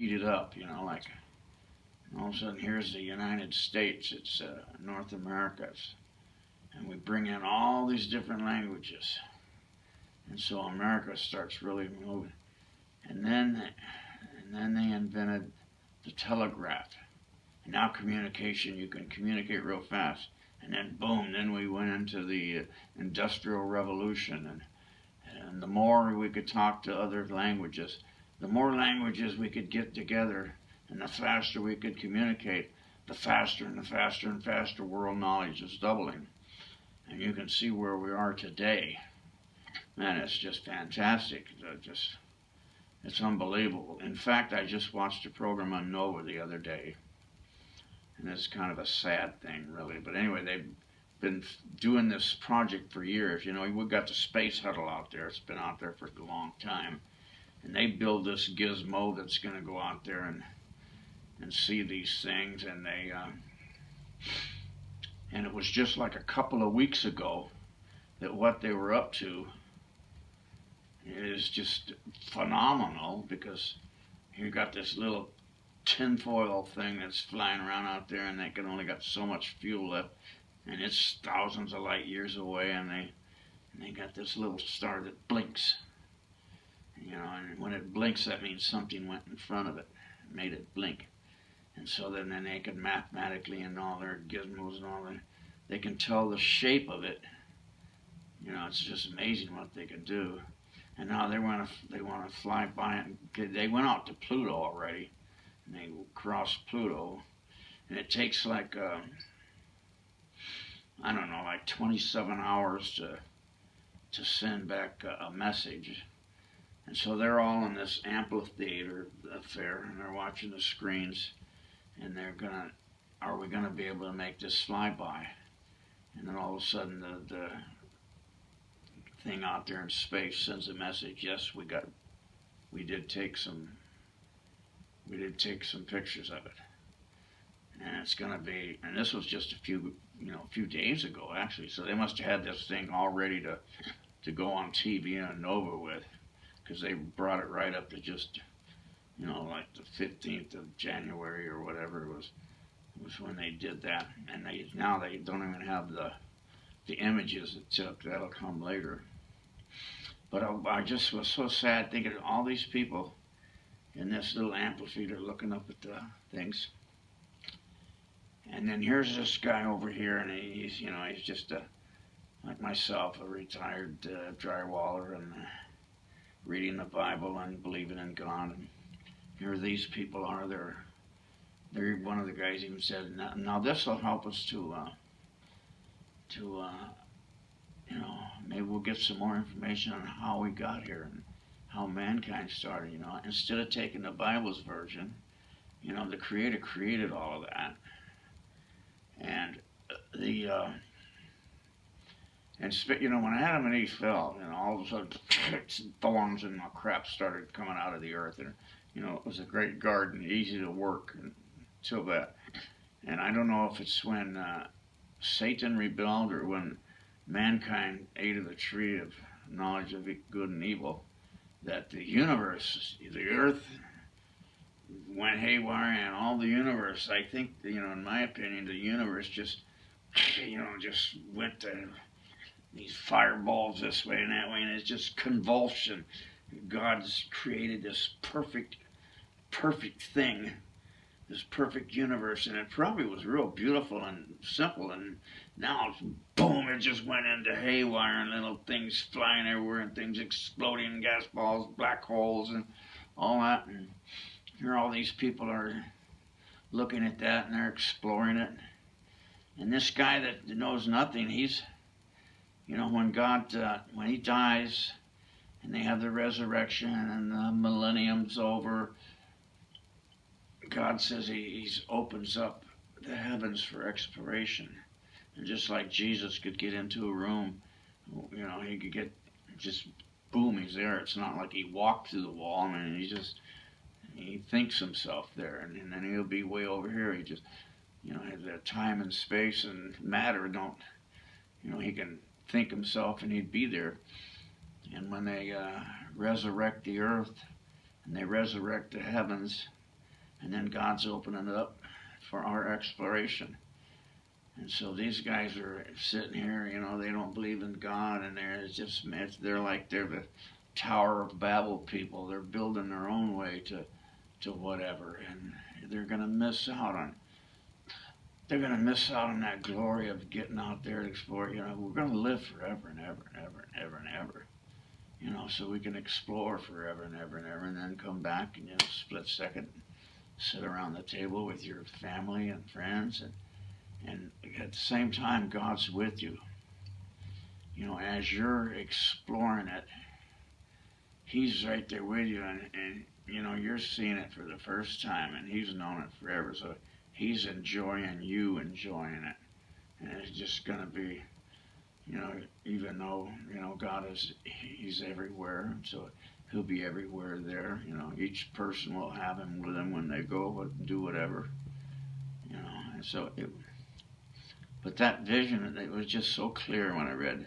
speed it up, you know, like all of a sudden here's the United States, it's North America, and we bring in all these different languages, and so America starts really moving. And then they invented the telegraph. And now communication, you can communicate real fast. And then boom, then we went into the Industrial Revolution, and the more we could talk to other languages, the more languages we could get together, and the faster we could communicate, the faster and the faster and faster world knowledge is doubling. And you can see where we are today. Man, it's just fantastic. It's unbelievable. In fact, I just watched a program on Nova the other day, and it's kind of a sad thing, really. But anyway, they've been doing this project for years. You know, we've got the Space Shuttle out there. It's been out there for a long time. And they build this gizmo that's going to go out there and see these things. And it was just like a couple of weeks ago that what they were up to is just phenomenal, because you got this little tinfoil thing that's flying around out there, and they can only got so much fuel left, and it's thousands of light years away, and they got this little star that blinks, you know, and when it blinks, that means something went in front of it, made it blink. And so then they can mathematically, and all their gizmos and all that, they can tell the shape of it. You know, it's just amazing what they can do. And now they want to fly by it. They went out to Pluto already, and they crossed Pluto, and it takes like I don't know, like 27 hours to send back a message. And so they're all in this amphitheater affair, and they're watching the screens, and are we gonna be able to make this flyby? And then all of a sudden the thing out there in space sends a message. Yes, we did take some pictures of it, and it's gonna be. And this was just a few days ago, actually. So they must have had this thing all ready to go on TV and Nova with, because they brought it right up to just, you know, like the 15th of January or whatever it was when they did that. And now they don't even have the images it took. That'll come later. But I just was so sad thinking of all these people in this little amphitheater looking up at the things. And then here's this guy over here, and he's just like myself, a retired drywaller, and reading the Bible and believing in God. And here these people are. They're one of the guys even said, now this will help us to maybe we'll get some more information on how we got here and how mankind started. You know, instead of taking the Bible's version, you know, the Creator created all of that, and when Adam and Eve fell, you know, all of a sudden thorns and crap started coming out of the earth, and you know, it was a great garden, easy to work until that. And I don't know if it's when Satan rebelled or when mankind ate of the tree of knowledge of good and evil, that the universe, the earth, went haywire, and all the universe, I think, you know, in my opinion, the universe just went to these fireballs this way and that way, and it's just convulsion. God's created this perfect thing, this perfect universe, and it probably was real beautiful and simple, and now boom, it just went into haywire, and little things flying everywhere, and things exploding, gas balls, black holes, and all that. And here all these people are looking at that, and they're exploring it. And this guy that knows nothing, he's, you know, when he dies, and they have the resurrection, and the millennium's over, God says he opens up the heavens for exploration. And just like Jesus could get into a room, you know, he could get just boom, he's there. It's not like he walked through the wall. I mean, he thinks himself there, and then he'll be way over here. He just, you know, the time and space and matter don't, you know, he can think himself and he'd be there. And when they resurrect the earth and they resurrect the heavens, And then God's opening it up for our exploration. And so these guys are sitting here, they don't believe in God, and they're like they're the Tower of Babel people. They're building their own way to whatever, and they're gonna miss out on. They're gonna miss out on that glory of getting out there to explore. We're gonna live forever and ever and ever and ever and ever. So we can explore forever and ever and ever, and then come back and split second, sit around the table with your family and friends, and at the same time, God's with you. As you're exploring it, He's right there with you, and you're seeing it for the first time, and He's known it forever. So He's enjoying you enjoying it, and it's just gonna be, even though God He's everywhere, so He'll be everywhere there. Each person will have Him with them when they go and do whatever. And so but that vision, it was just so clear when I read.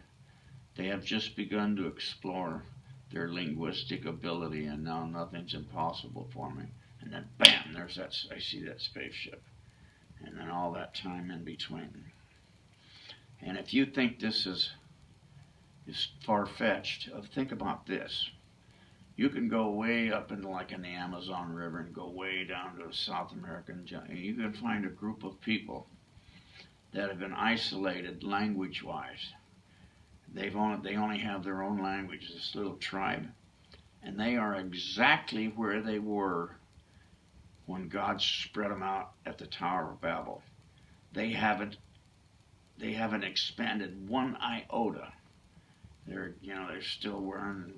They have just begun to explore their linguistic ability, and now nothing's impossible for me. And then, bam! I see that spaceship, and then all that time in between. And if you think this is far-fetched, think about this. You can go way up into in the Amazon River and go way down to the South American jungle. You can find a group of people that have been isolated language-wise. They only have their own language, this little tribe, and they are exactly where they were when God spread them out at the Tower of Babel. They haven't expanded one iota. They're still wearing,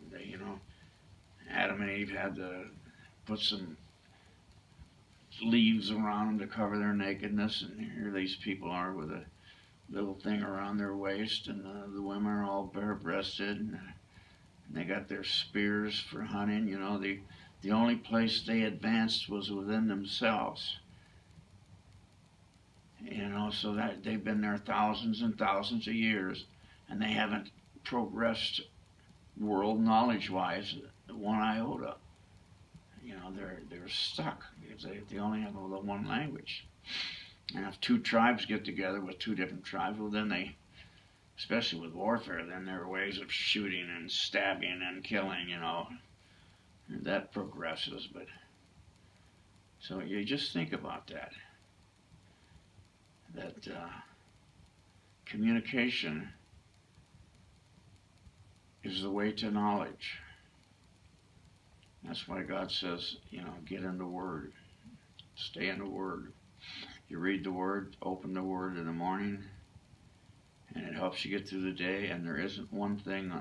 Adam and Eve had to put some leaves around them to cover their nakedness, and here these people are with a little thing around their waist, and the women are all bare-breasted, and they got their spears for hunting. The only place they advanced was within themselves. So that they've been there thousands and thousands of years, and they haven't progressed world knowledge-wise one iota. They're stuck because they only have the one language. And if two tribes get together with two different tribes, well, then especially with warfare, then there are ways of shooting and stabbing and killing, and that progresses. But so you just think about that communication is the way to knowledge. That's why God says, get in the Word, stay in the Word. You read the Word, open the Word in the morning, and it helps you get through the day, and there isn't one thing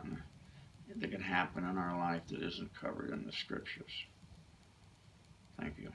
that can happen in our life that isn't covered in the Scriptures. Thank you.